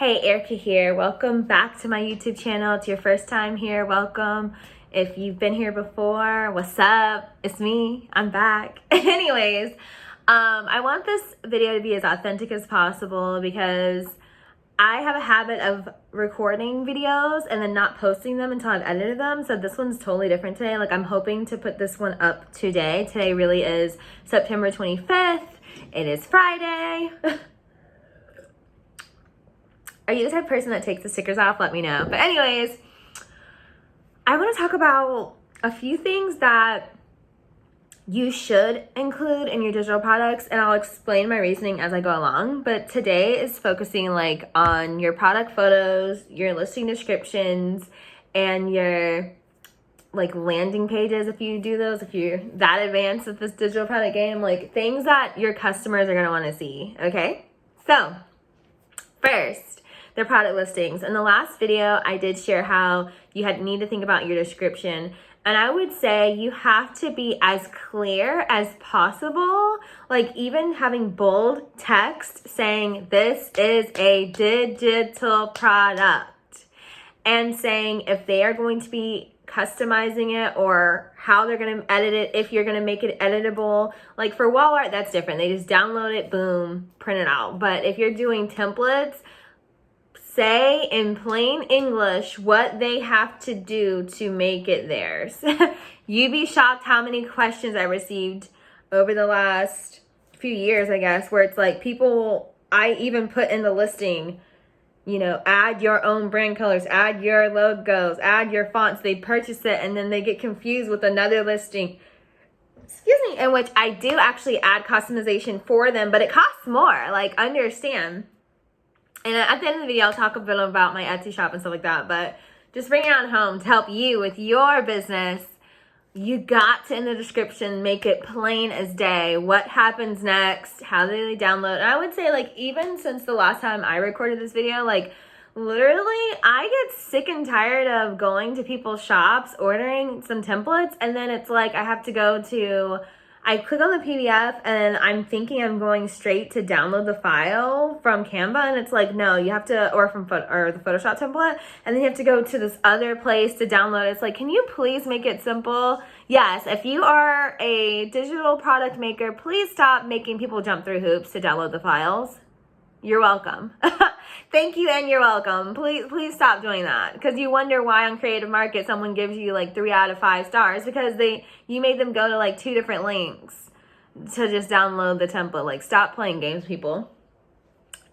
Hey, Erica here. Welcome back to my YouTube channel. It's your first time here. Welcome. If you've been here before, what's up? It's me. I'm back. Anyways, I want this video to be as authentic as possible because I have a habit of recording videos and then not posting them until I've edited them. So this one's totally different today. Like, I'm hoping to put this one up today. Today really is September 25th. It is Friday. Are you the type of person that takes the stickers off? Let me know. But anyways, I want to talk about a few things that you should include in your digital products, and I'll explain my reasoning as I go along. But today is focusing on your product photos, your listing descriptions, and your landing pages. If you do those, if you're that advanced with this digital product game, things that your customers are going to want to see. Okay, so first, their product listings. In the last video, I did share how you need to think about your description. And I would say you have to be as clear as possible, even having bold text saying this is a digital product, and saying if they are going to be customizing it or how they're going to edit it, if you're going to make it editable. Like for wall art, that's different. They just download it, boom, print it out. But if you're doing templates, say in plain English what they have to do to make it theirs. You'd be shocked how many questions I received over the last few years, I guess, where it's people, I even put in the listing, add your own brand colors, add your logos, add your fonts. They purchase it and then they get confused with another listing, in which I do actually add customization for them, but it costs more, understand. And at the end of the video, I'll talk a bit about my Etsy shop and stuff like that. But just bring it on home to help you with your business. You got to, in the description, make it plain as day. What happens next? How do they download? And I would say, even since the last time I recorded this video, literally, I get sick and tired of going to people's shops, ordering some templates, and then it's I have to go to... I click on the PDF and I'm thinking I'm going straight to download the file from Canva, and it's no, you have to, or the Photoshop template, and then you have to go to this other place to download. It's can you please make it simple? Yes, if you are a digital product maker, please stop making people jump through hoops to download the files. You're welcome. Thank you and you're welcome. Please stop doing that, because you wonder why on Creative Market someone gives you 3 out of 5 stars because you made them go to 2 different links to just download the template. Stop playing games, people.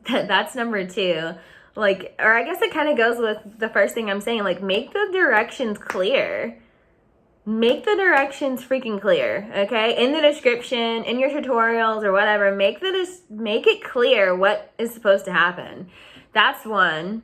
That's number 2. Or I guess it kind of goes with the first thing I'm saying. Make the directions clear. Make the directions freaking clear, okay? In the description, in your tutorials or whatever, make it clear what is supposed to happen. That's one.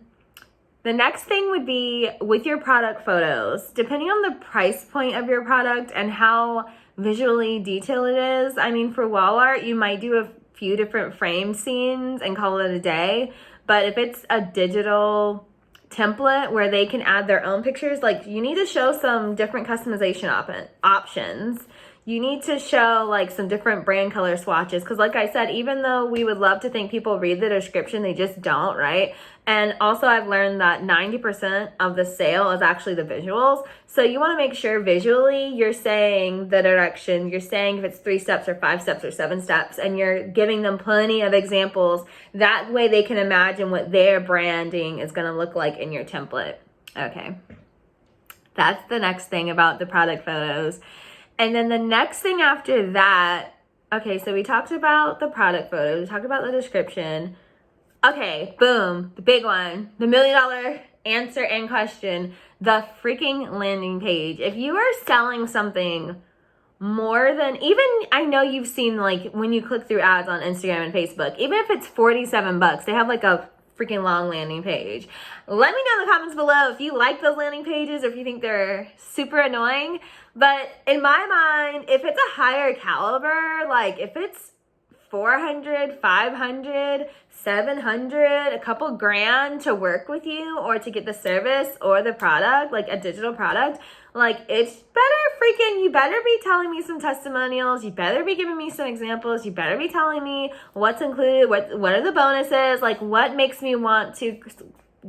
The next thing would be with your product photos. Depending on the price point of your product and how visually detailed it is. I mean, for wall art, you might do a few different frame scenes and call it a day. But if it's a digital template where they can add their own pictures, you need to show some different customization options. You need to show some different brand color swatches, because like I said, even though we would love to think people read the description, they just don't, right? And also I've learned that 90% of the sale is actually the visuals. So you want to make sure visually you're saying the direction, you're saying if it's 3 steps or 5 steps or 7 steps, and you're giving them plenty of examples. That way they can imagine what their branding is going to look like in your template. Okay. That's the next thing about the product photos. And then the next thing after that, okay, so we talked about the product photos, we talked about the description. Okay, boom, the big one, the $1 million answer and question, the freaking landing page. If you are selling something more than, even, I know you've seen when you click through ads on Instagram and Facebook, even if it's $47, they have a freaking long landing page. Let me know in the comments below if you like those landing pages or if you think they're super annoying. But in my mind, if it's a higher caliber, if it's 400, 500, 700, a couple grand to work with you or to get the service or the product, a digital product, it's better you better be telling me some testimonials. You better be giving me some examples. You better be telling me what's included, what are the bonuses, like what makes me want to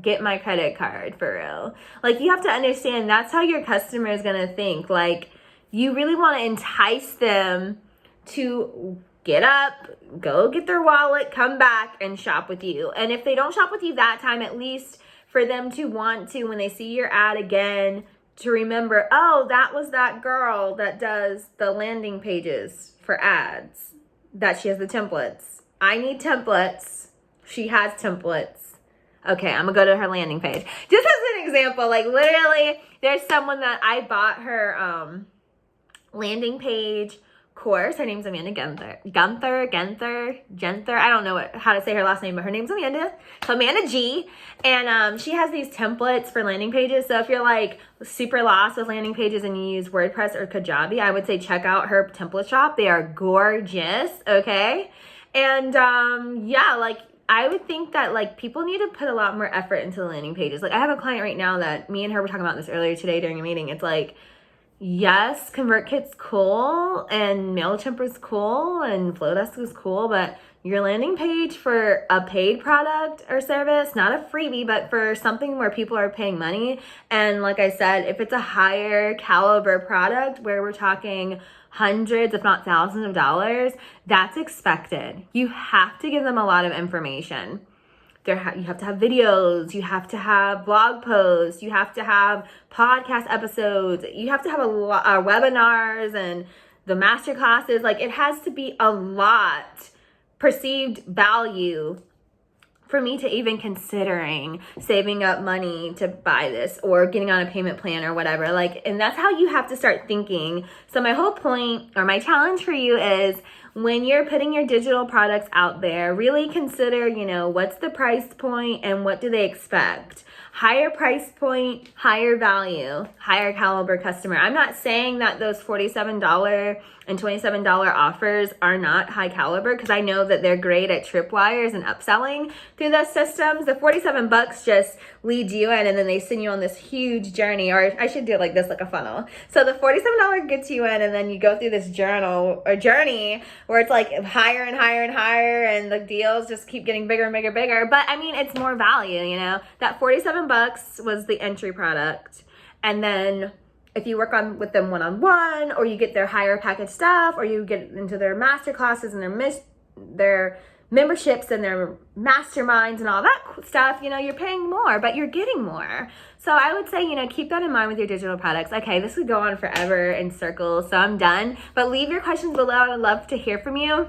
get my credit card for real. Like, you have to understand that's how your customer is going to think. Like, you really want to entice them to get up, go get their wallet, come back and shop with you. And if they don't shop with you that time, at least for them to want to, when they see your ad again, to remember, oh, that was that girl that does the landing pages for ads, that she has the templates. I need templates. She has templates. Okay, I'm gonna go to her landing page. Just as an example, like literally, there's someone that I bought her landing page course. Her name's Amanda Gunther. I don't know how to say her last name, but her name's Amanda. So Amanda G. And she has these templates for landing pages. So if you're like super lost with landing pages and you use WordPress or Kajabi, I would say check out her template shop. They are gorgeous, okay? And yeah, like I would think that like people need to put a lot more effort into the landing pages. Like I have a client right now that me and her were talking about this earlier today during a meeting. It's like, yes, ConvertKit's cool and MailChimp is cool and Flowdesk is cool, but your landing page for a paid product or service, not a freebie, but for something where people are paying money. And like I said, if it's a higher caliber product where we're talking hundreds, if not thousands of dollars, that's expected. You have to give them a lot of information. You have to have videos, you have to have blog posts, you have to have podcast episodes, you have to have webinars and the master classes. Like it has to be a lot perceived value for me to even considering saving up money to buy this or getting on a payment plan or whatever. Like, and that's how you have to start thinking. So my whole point or my challenge for you is when you're putting your digital products out there, really consider, you know, what's the price point and what do they expect? Higher price point, higher value, higher caliber customer. I'm not saying that those $47 and $27 offers are not high caliber, because I know that they're great at tripwires and upselling through those systems. The $47 just leads you in and then they send you on this huge journey, or I should do it like this, like a funnel. So the $47 gets you in and then you go through this journey where it's like higher and higher and higher and the deals just keep getting bigger and bigger and bigger. But I mean, it's more value, you know. That $47 was the entry product. And then if you work with them one-on-one, or you get their higher package stuff, or you get into their master classes and their memberships and their masterminds and all that stuff, you know, you're paying more, but you're getting more. So I would say, you know, keep that in mind with your digital products. Okay, this would go on forever in circles, so I'm done. But leave your questions below. I would love to hear from you.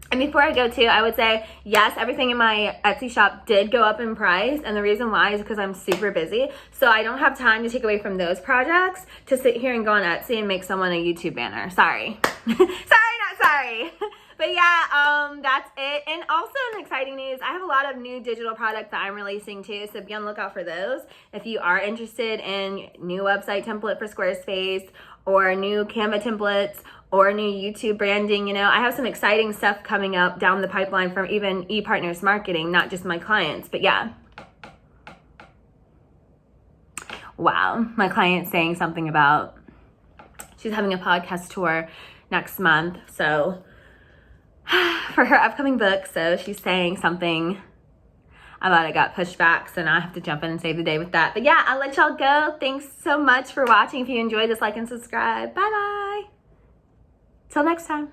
And before I go to, I would say, yes, everything in my Etsy shop did go up in price. And the reason why is because I'm super busy. So I don't have time to take away from those projects to sit here and go on Etsy and make someone a YouTube banner. Sorry. Sorry. But yeah, that's it. And also in exciting news, I have a lot of new digital products that I'm releasing too. So be on the lookout for those. If you are interested in new website template for Squarespace, or new Canva templates, or new YouTube branding, you know, I have some exciting stuff coming up down the pipeline from even ePartners Marketing, not just my clients, but yeah. Wow, my client's saying something about, she's having a podcast tour next month, so for her upcoming book, so she's saying something about it got pushed back, so now I have to jump in and save the day with that. But yeah, I'll let y'all go. Thanks so much for watching. If you enjoyed this, like and subscribe. Bye-bye. Till next time.